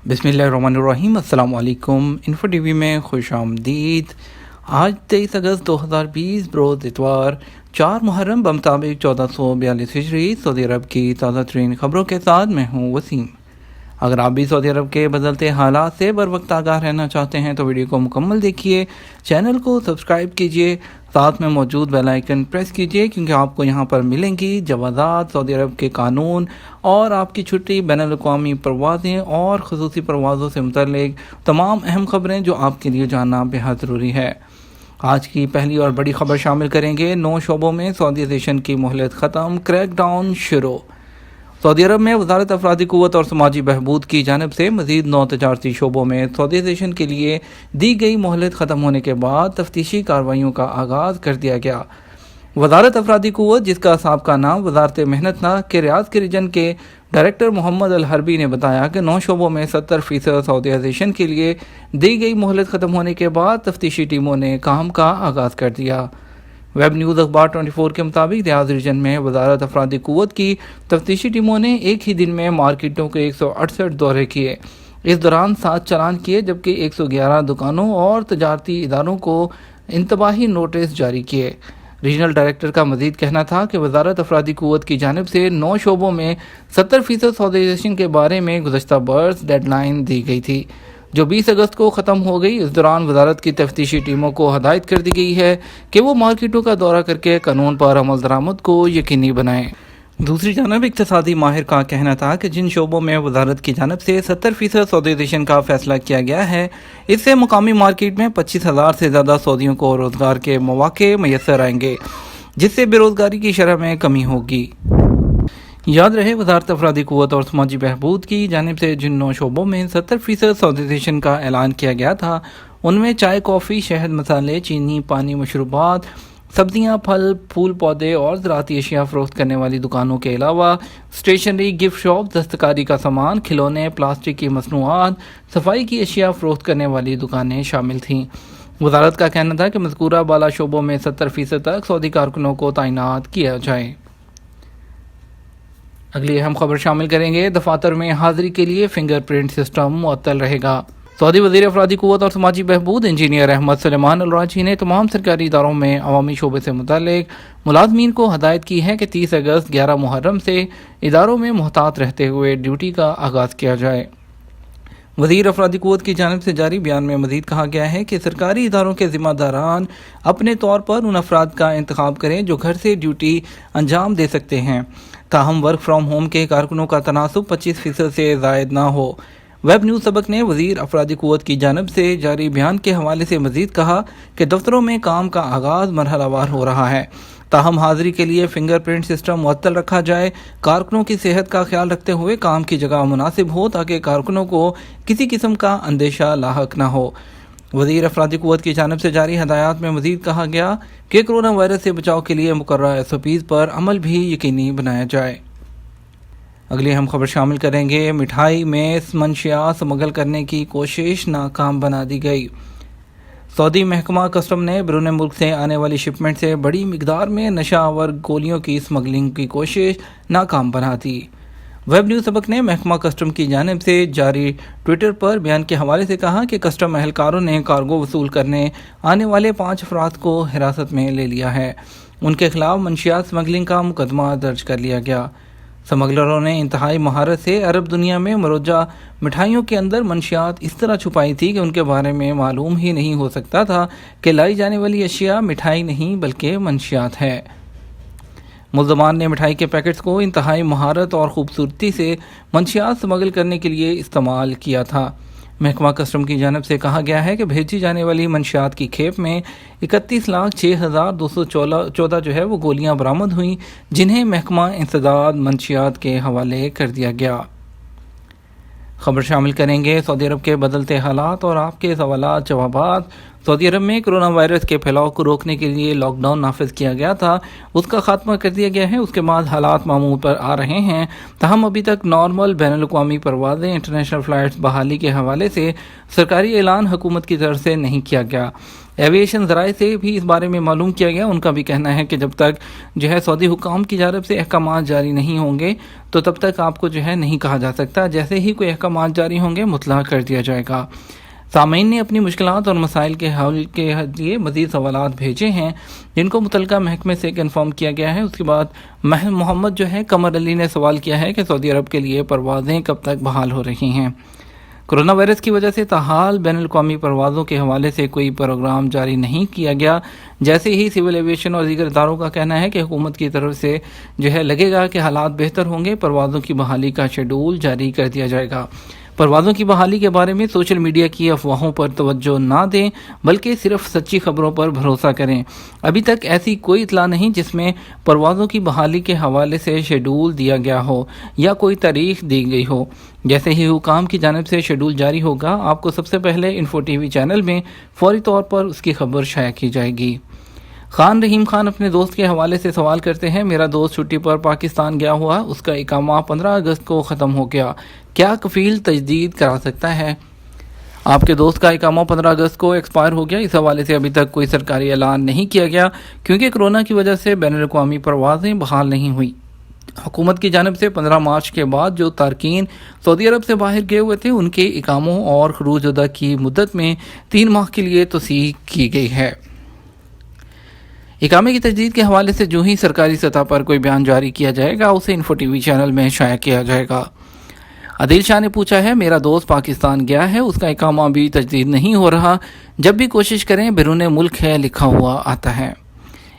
बिस्मिल्लाहिर्रहमानिर्रहीम। अस्सलाम वालेकुम। इन्फो टीवी में खुश आमदीद। आज 23 अगस्त 2020 बरोज़ इतवार 4 मुहर्रम बमुताबिक 1442 हिजरी सऊदी अरब की ताज़ा तरीन ख़बरों के साथ मैं हूँ वसीम। अगर आप भी सऊदी अरब के बदलते हालात से बर वक्त आगाह रहना चाहते हैं तो वीडियो को मुकम्मल देखिए, चैनल को सब्सक्राइब कीजिए, साथ में मौजूद बेल आइकन प्रेस कीजिए क्योंकि आपको यहाँ पर मिलेंगी जवाज़ात, सऊदी अरब के कानून और आपकी छुट्टी, बैनुल-अक़वामी परवाज़ें और ख़ुसूसी परवाज़ों से मुतल्लिक़ तमाम अहम ख़बरें जो आपके लिए जानना बेहद ज़रूरी है। आज की पहली और बड़ी ख़बर शामिल करेंगे 9 शोबों में सऊदीज़ेशन की मोहलत ख़त्म, क्रैकडाउन शुरू। सऊदी अरब में वज़ारत अफरादी क़ुव्वत और समाजी बहबूद की जानिब से मज़ीद 9 तजारती शोबों में सऊदीज़ेशन के लिए दी गई मोहलत ख़त्म होने के बाद तफ्तीशी कार्रवाइयों का आगाज़ कर दिया गया। वज़ारत अफरादी क़ुव्वत, जिसका साबका नाम वज़ारत मेहनत था, के रियाद के रीजन के डायरेक्टर मोहम्मद अल हरबी ने बताया कि 9 शोबों में 70% सऊदीज़ेशन के लिए दी गई मोहलत ख़त्म होने के बाद तफ्तीशी टीमों ने काम का आगाज़ कर दिया। वेब न्यूज़ अखबार 24 के मुताबिक रियाद रीजन में वज़ारत अफरादी क़ुव्वत की तफ्तीशी टीमों ने एक ही दिन में मार्केटों के 168 दौरे किए। इस दौरान 7 चालान किए जबकि 111 दुकानों और तजारती इदारों को इंतबाही नोटिस जारी किए। रीजनल डायरेक्टर का मज़ीद कहना था कि वज़ारत अफरादी क़ुव्वत की जानिब से 9 शोबों में 70% सऊदीज़ेशन के बारे में गुज़श्ता बर्स डेडलाइन दी गई थी जो 20 अगस्त को ख़त्म हो गई। इस दौरान वज़ारत की तफ्तीशी टीमों को हदायत कर दी गई है कि वो मार्केटों का दौरा करके कानून पर अमल दरामद को यकीनी बनाएं। दूसरी जानब इक़्तिसादी माहिर का कहना था कि जिन शोबों में वज़ारत की जानिब से 70% सऊदीज़ेशन का फ़ैसला किया गया है, इससे मुकामी मार्केट में 25,000 से ज़्यादा सऊदियों को रोज़गार के मौक़े मैसर आएंगे, जिससे बेरोज़गारी की शरह में कमी होगी। याद रहे, वज़ारत अफरादी क़ुव्वत और समाजी बहबूद की जानिब से जिन 9 शोबों में 70% सऊदीज़ेशन का ऐलान किया गया था, उनमें चाय, कॉफ़ी, शहद, मसाले, चीनी, पानी, मशरूबात, सब्जियां, फल, फूल पौधे और ज़राअती अशिया फ़रोख्त करने वाली दुकानों के अलावा स्टेशनरी, गिफ्ट शॉप, दस्तकारी का सामान, खिलौने, प्लास्टिक की मसनूआत, सफाई की अशिया फ़रोख्त करने वाली दुकानें शामिल थीं। वज़ारत का कहना था कि मज़कूरा बाला शोबों में 70% तक सऊदी कारकुनों को तैनात किया जाए। अगली अहम खबर शामिल करेंगे, दफातर में हाज़िरी के लिए फिंगरप्रिंट सिस्टम मुअत्तल रहेगा। सऊदी वज़ीर अफरादी क़ुव्वत और समाजी बहबूद इंजीनियर अहमद सुलेमान अल राजी ने तमाम सरकारी इदारों में अवामी शोबे से मुतल्लिक़ मुलाज़मीन को हदायत की है कि 30 अगस्त 11 मुहर्रम से इदारों में मुहतात रहते हुए ड्यूटी का आगाज़ किया जाए। वज़ीर अफरादी क़ुव्वत की जानिब से जारी बयान में मज़ीद कहा गया है कि सरकारी इदारों के ज़िम्मेदारान अपने तौर पर उन अफराद का इंतखाब करें जो घर से ड्यूटी अंजाम दे सकते हैं, ताहम वर्क फ्राम होम के कारकुनों का तनासुब 25% से ज़ायद ना हो। वेब न्यूज़ सबक ने वज़ीर अफरादी क़ुव्वत की जानिब से जारी बयान के हवाले से मज़ीद कहा कि दफ्तरों में काम का आगाज़ मरहलावार हो रहा है, ताहम हाज़िरी के लिए फिंगरप्रिंट सिस्टम मुअत्तल रखा जाए। कारकुनों की सेहत का ख्याल रखते हुए काम की जगह मुनासिब हो ताकि कारकुनों को किसी किस्म का अंदेशा लाहक न हो। वज़ीर अफरादी क़ुव्वत की जानिब से जारी हदायत में मज़ीद कहा गया कि कोरोना वायरस से बचाव के लिए मुकर्रर SOPs पर अमल भी यकीनी बनाया जाए। अगली हम खबर शामिल करेंगे, मिठाई में मंशियात स्मगल करने की कोशिश नाकाम बना दी गई। सऊदी महकमा कस्टम ने बैरून मुल्क से आने वाली शिपमेंट से बड़ी मिकदार में नशा आवर गोलियों की स्मगलिंग की कोशिश नाकाम बना दी। वेब न्यूज़ सबक ने महकमा कस्टम की जानिब से जारी ट्विटर पर बयान के हवाले से कहा कि कस्टम अहलकारों ने कार्गो वसूल करने आने वाले 5 अफराद को हिरासत में ले लिया है। उनके खिलाफ मंशियात स्मगलिंग का मुकदमा दर्ज कर लिया गया। स्मगलरों ने इंतहाई महारत से अरब दुनिया में मरोजा मिठाइयों के अंदर मंशियात इस तरह छुपाई थी कि उनके बारे में मालूम ही नहीं हो सकता था कि लाई जाने वाली अशिया मिठाई नहीं बल्कि मंशियात है। मुल्ज़मान ने मिठाई के पैकेट्स को इंतहाई महारत और ख़ूबसूरती से मंशियात स्मगल करने के लिए इस्तेमाल किया था। महकमा कस्टम की जानिब से कहा गया है कि भेजी जाने वाली मंशियात की खेप में 31,06,214 जो है वो गोलियां बरामद हुई, जिन्हें महकमा इंसदाद मंशियात के हवाले कर दिया गया। खबर शामिल करेंगे, सऊदी अरब के बदलते हालात और आपके सवालात जवाबात। सऊदी अरब में कोरोना वायरस के फैलाव को रोकने के लिए लॉकडाउन नाफिज किया गया था, उसका खात्मा कर दिया गया है। उसके बाद हालात मामूल पर आ रहे हैं, ताहम अभी तक नॉर्मल बैनुल-अक़वामी परवाज़ें, इंटरनेशनल फ़्लाइट्स बहाली के हवाले से सरकारी ऐलान हुकूमत की तरफ से नहीं किया गया। एविएशन ज़राए से भी इस बारे में मालूम किया गया। उनका भी कहना है कि जब तक सऊदी हुकाम की जानब से अहकाम जारी नहीं होंगे तो तब तक आपको नहीं कहा जा सकता। जैसे ही कोई अहकाम जारी होंगे मुतला कर दिया जाएगा। सामीन ने अपनी मुश्किलात और मसाइल के हल के लिए मज़ीद सवालात भेजे हैं, जिनको मुतल्लिका महकमे से कन्फर्म किया गया है। उसके बाद मोहम्मद कमर अली ने सवाल किया है कि सऊदी अरब के लिए परवाज़ें कब तक बहाल हो रही हैं। कोरोना वायरस की वजह से ताहाल बैनुल-अक़वामी परवाज़ों के हवाले से कोई प्रोग्राम जारी नहीं किया गया। जैसे ही सिविल एविएशन और दीगर इदारों का कहना है कि हुकूमत की तरफ से लगेगा कि हालात बेहतर होंगे, परवाज़ों की बहाली का शेड्यूल जारी कर दिया जाएगा। परवाज़ों की बहाली के बारे में सोशल मीडिया की अफवाहों पर तवज्जो ना दें, बल्कि सिर्फ सच्ची खबरों पर भरोसा करें। अभी तक ऐसी कोई इतला नहीं जिसमें परवाज़ों की बहाली के हवाले से शेड्यूल दिया गया हो या कोई तारीख दी गई हो। जैसे ही हुकाम की जानिब से शेड्यूल जारी होगा, आपको सबसे पहले इन्फो टीवी चैनल में फौरी तौर पर उसकी खबर शाया की जाएगी। खान रहीम खान अपने दोस्त के हवाले से सवाल करते हैं, मेरा दोस्त छुट्टी पर पाकिस्तान गया हुआ, उसका इकामा 15 अगस्त को ख़त्म हो गया, क्या कफ़ील तजदीद करा सकता है? आपके दोस्त का इकामा 15 अगस्त को एक्सपायर हो गया। इस हवाले से अभी तक कोई सरकारी ऐलान नहीं किया गया, क्योंकि कोरोना की वजह से बैनुल-अक़वामी परवाज़ें बहाल नहीं हुई। हुकूमत की जानिब से 15 मार्च के बाद जो तारकीन सऊदी अरब से बाहर गए हुए थे, उनके इकामों और खरूज अदा की मुद्दत में 3 माह के लिए तोसीह की गई है। इकामे की तजदीद के हवाले से जो ही सरकारी सतह पर कोई बयान जारी किया जाएगा, उसे इन्फो टीवी चैनल में शाया किया जाएगा। आदिल शाह ने पूछा है, मेरा दोस्त पाकिस्तान गया है, उसका इकामा भी तजदीद नहीं हो रहा, जब भी कोशिश करें बैरून मुल्क है लिखा हुआ आता है।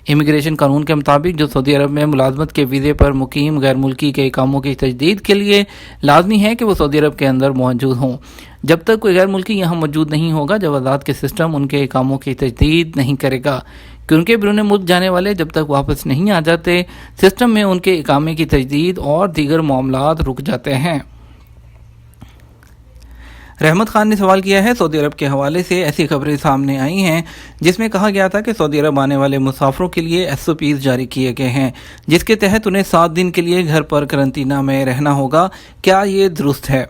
इमिग्रेशन कानून के मुताबिक जो सऊदी अरब में मुलाजमत के वीज़े पर मुकीम गैर मुल्की के इकामों की तजदीद के लिए लाजमी है कि वो सऊदी अरब के अंदर मौजूद हों। जब तक कोई गैर मुल्की यहाँ मौजूद नहीं होगा, जवाज़ात के सिस्टम उनके इकामों की तजदीद नहीं करेगा, क्योंकि बैरून मुल्क जाने वाले जब तक वापस नहीं आ जाते, सिस्टम में उनके इकामे की तजदीद और दीगर मामलात रुक जाते हैं। रहमत खान ने सवाल किया है, सऊदी अरब के हवाले से ऐसी खबरें सामने आई हैं जिसमें कहा गया था कि सऊदी अरब आने वाले मुसाफिरों के लिए SOPs जारी किए गए हैं, जिसके तहत उन्हें 7 दिन के लिए घर पर करंतना में रहना होगा। क्या ये दुरुस्त है?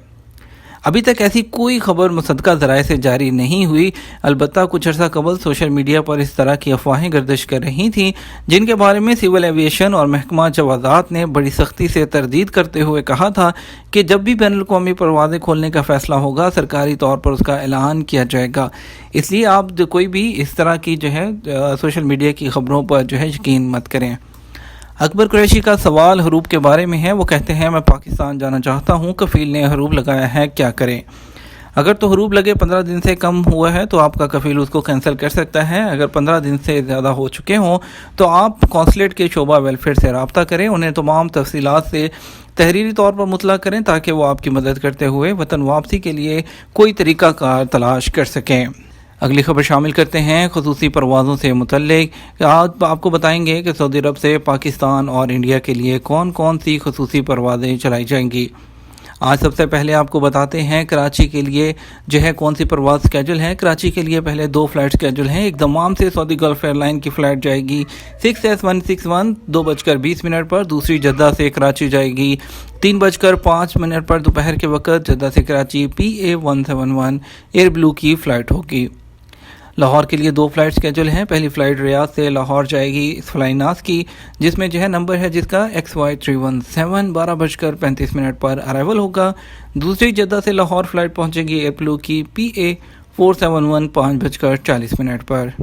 अभी तक ऐसी कोई खबर मुसद्दका ज़राए से जारी नहीं हुई। अलबत्ता कुछ अर्सा कबल सोशल मीडिया पर इस तरह की अफवाहें गर्दिश कर रही थीं, जिनके बारे में सिविल एविएशन और महकमा जवाज़ात ने बड़ी सख्ती से तरदीद करते हुए कहा था कि जब भी बैनुल-अक़वामी परवाज़ें खोलने का फ़ैसला होगा, सरकारी तौर पर उसका ऐलान किया जाएगा। इसलिए आप कोई भी इस तरह की सोशल मीडिया की खबरों पर यकीन मत करें। अकबर कुरैशी का सवाल हरूब के बारे में है। वो कहते हैं, मैं पाकिस्तान जाना चाहता हूँ, कफ़ील ने हरूब लगाया है, क्या करें? अगर तो हरूब लगे 15 दिन से कम हुआ है तो आपका कफ़ील उसको कैंसिल कर सकता है। अगर 15 दिन से ज़्यादा हो चुके हों तो आप कौंसलेट के शोबा वेलफेयर से रब्ता करें, उन्हें तमाम तफसीलात से तहरीरी तौर पर मुतला करें, ताकि वो आपकी मदद करते हुए वतन वापसी के लिए कोई तरीका कार तलाश कर सकें। अगली खबर शामिल करते हैं खुसूसी परवाज़ों से मुतल्लिक। आज आपको बताएंगे कि सऊदी अरब से पाकिस्तान और इंडिया के लिए कौन कौन सी खुसूसी परवाज़ें चलाई जाएंगी। आज सबसे पहले आपको बताते हैं कराची के लिए कौन सी परवाज़ स्केजूल है। कराची के लिए पहले 2 फ़्लाइट स्केजूल हैं। एक दमाम से सऊदी गल्फ़ एयरलाइन की फ़्लाइट जाएगी 6S161 2:20 पर। दूसरी जद्दा से कराची जाएगी 3:05 पर दोपहर के वक़्त। जद्दा से कराची PA171 एयर ब्लू की फ़्लाइट होगी। लाहौर के लिए 2 फ़्लाइट स्केजूल हैं। पहली फ़्लाइट रियाद से लाहौर जाएगी फ्लाइनास की, जिसमें नंबर है जिसका XY317 12:35 पर अराइवल होगा। दूसरी जद्दा से लाहौर फ़्लाइट पहुंचेगी एयर ब्लू की PA471 5:40 पर।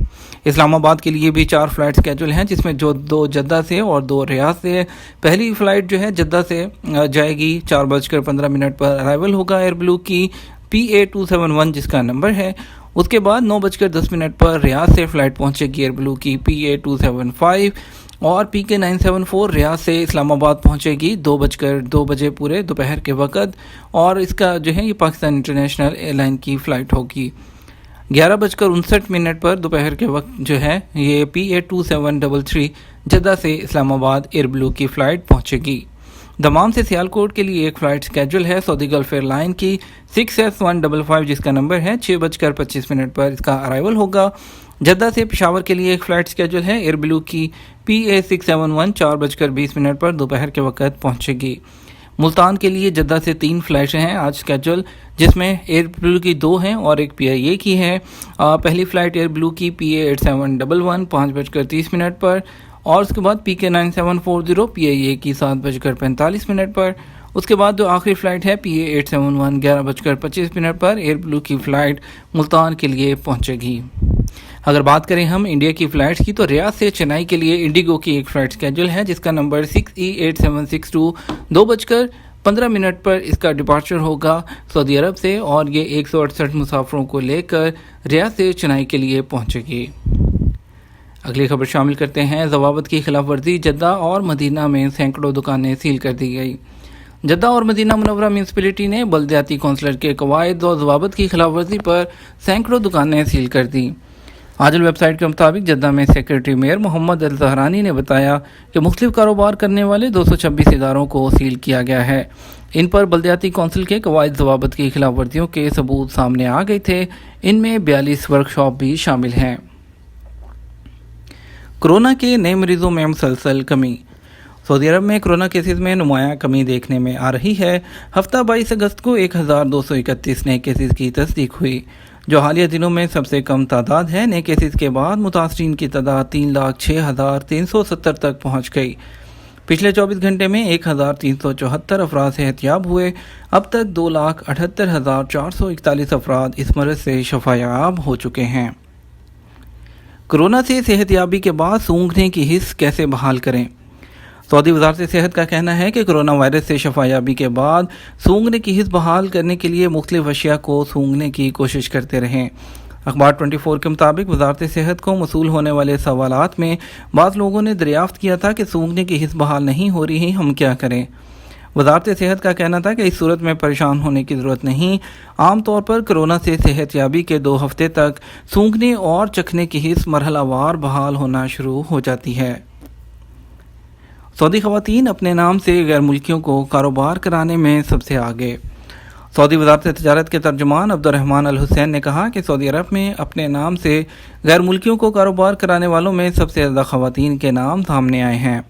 इस्लामाबाद के लिए भी 4 फ़्लाइट स्केजूल हैं, जिसमें 2 जद्दा से और 2 रियाद से। पहली फ़्लाइट जद्दा से जाएगी 4:15 पर अराइवल होगा एयर ब्लू की PA271 जिसका नंबर है। उसके बाद 9:10 पर रियाद से फ़्लाइट पहुंचेगी एयर ब्लू की PA275 और PK974 रियाद से इस्लामाबाद पहुंचेगी 2 बजे पूरे दोपहर के वक़्त। और इसका ये पाकिस्तान इंटरनेशनल एयरलाइन की फ़्लाइट होगी। 11:59 पर दोपहर के वक्त ये PA2733 जद्दा से इस्लामाबाद एयर ब्लू की फ़्लाइट पहुंचेगी। دمام سے سیالکوٹ کے لیے ایک فلائٹ سکیجول ہے سعودی گلف ایئر لائن کی 6S155 جس کا نمبر ہے 6:25 پر اس کا ارائیول ہوگا۔ جدہ سے پشاور کے لیے ایک فلائٹ سکیجول ہے ایئر بلو کی PA671 4:20 پر دوپہر کے وقت پہنچے گی۔ ملتان کے لیے جدہ سے 3 فلائٹیں ہیں آج سکیجول، جس میں ایئر بلو کی 2 ہیں اور ایک PIA کی ہے۔ پہلی فلائٹ ایئر بلو کی PA8711 5:30 پر، اور اس کے بعد PK9740 PIA کی 7:45 پر۔ اس کے بعد جو آخری فلائٹ ہے PA871 11:25 پر ایئر بلو کی فلائٹ ملتان کے لیے پہنچے گی۔ اگر بات کریں ہم انڈیا کی فلائٹس کی تو ریاض سے چنئی کے لیے انڈیگو کی ایک فلائٹ سکیجول ہے جس کا نمبر 6E8762 2:15 پر اس کا ڈپارچر ہوگا سعودی عرب سے، اور یہ 168 مسافروں کو لے کر ریاض سے چنئی کے لیے پہنچے گی۔ اگلی خبر شامل کرتے ہیں ضوابط کی خلاف ورزی، جدہ اور مدینہ میں سینکڑوں دکانیں سیل کر دی گئی۔ جدہ اور مدینہ منورہ میونسپلٹی نے بلدیاتی کونسلر کے قواعد اور ضوابط کی خلاف ورزی پر سینکڑوں دکانیں سیل کر دیں۔ آج ویب سائٹ کے مطابق جدہ میں سیکرٹری میئر محمد الزہرانی نے بتایا کہ مختلف کاروبار کرنے والے 226 اداروں کو سیل کیا گیا ہے۔ ان پر بلدیاتی کونسل کے قواعد ضوابط کی خلاف ورزیوں کے ثبوت سامنے آ گئے تھے، ان میں 42 ورکشاپ بھی شامل ہیں۔ کورونا کے نئے مریضوں میں مسلسل کمی، سعودی عرب میں کورونا کیسز میں نمایاں کمی دیکھنے میں آ رہی ہے۔ ہفتہ 22 اگست کو 1231 نئے کیسز کی تصدیق ہوئی، جو حالیہ دنوں میں سب سے کم تعداد ہے۔ نئے کیسز کے بعد متاثرین کی تعداد 3,06,370 تک پہنچ گئی۔ پچھلے 24 گھنٹے میں 1,374 افراد صحتیاب ہوئے۔ اب تک 2,78,441 افراد اس مرض سے شفا یاب ہو چکے ہیں۔ کورونا سے صحتیابی کے بعد سونگھنے کی حس کیسے بحال کریں؟ سعودی وزارت صحت کا کہنا ہے کہ کورونا وائرس سے شفا یابی کے بعد سونگھنے کی حس بحال کرنے کے لیے مختلف اشیاء کو سونگھنے کی کوشش کرتے رہیں۔ اخبار 24 کے مطابق وزارت صحت کو موصول ہونے والے سوالات میں بعض لوگوں نے دریافت کیا تھا کہ سونگھنے کی حس بحال نہیں ہو رہی، ہم کیا کریں؟ وزارت صحت کا کہنا تھا کہ اس صورت میں پریشان ہونے کی ضرورت نہیں۔ عام طور پر کورونا سے صحت یابی کے 2 ہفتے تک سونگھنے اور چکھنے کی حس مرحلہ وار بحال ہونا شروع ہو جاتی ہے۔ سعودی خواتین اپنے نام سے غیر ملکیوں کو کاروبار کرانے میں سب سے آگے۔ سعودی وزارت تجارت کے ترجمان عبدالرحمان الحسین نے کہا کہ سعودی عرب میں اپنے نام سے غیر ملکیوں کو کاروبار کرانے والوں میں سب سے زیادہ خواتین کے نام سامنے آئے ہیں۔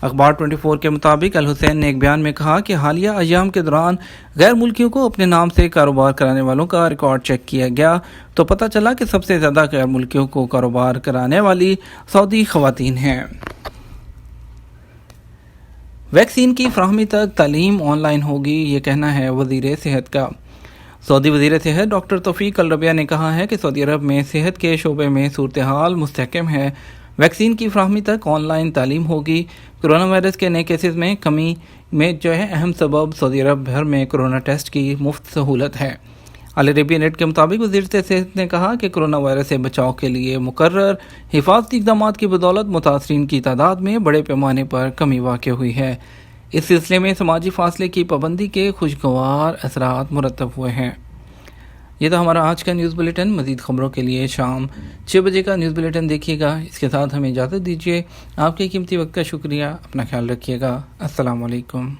اخبار 24 کے مطابق الحسین نے ایک بیان میں کہا کہ حالیہ ایام کے دوران غیر ملکیوں کو اپنے نام سے کاروبار کرانے والوں کا ریکارڈ چیک کیا گیا تو پتہ چلا کہ سب سے زیادہ غیر ملکیوں کو کاروبار کرانے والی سعودی خواتین ہیں۔ ویکسین کی فراہمی تک تعلیم آن لائن ہوگی، یہ کہنا ہے وزیر صحت کا۔ سعودی وزیر صحت ڈاکٹر توفیق الربیع نے کہا ہے کہ سعودی عرب میں صحت کے شعبے میں صورتحال مستحکم ہے، ویکسین کی فراہمی تک آن لائن تعلیم ہوگی۔ کورونا وائرس کے نئے کیسز میں کمی میں اہم سبب سعودی عرب بھر میں کورونا ٹیسٹ کی مفت سہولت ہے۔ العربیہ نیٹ کے مطابق وزیر صحت نے کہا کہ کورونا وائرس سے بچاؤ کے لیے مقرر حفاظتی اقدامات کی بدولت متاثرین کی تعداد میں بڑے پیمانے پر کمی واقع ہوئی ہے۔ اس سلسلے میں سماجی فاصلے کی پابندی کے خوشگوار اثرات مرتب ہوئے ہیں۔ یہ تو ہمارا آج کا نیوز بلیٹن۔ مزید خبروں کے لیے شام 6 بجے کا نیوز بلیٹن دیکھیے گا۔ اس کے ساتھ ہمیں اجازت دیجیے۔ آپ کے قیمتی وقت کا شکریہ، اپنا خیال رکھیے گا۔ السلام علیکم۔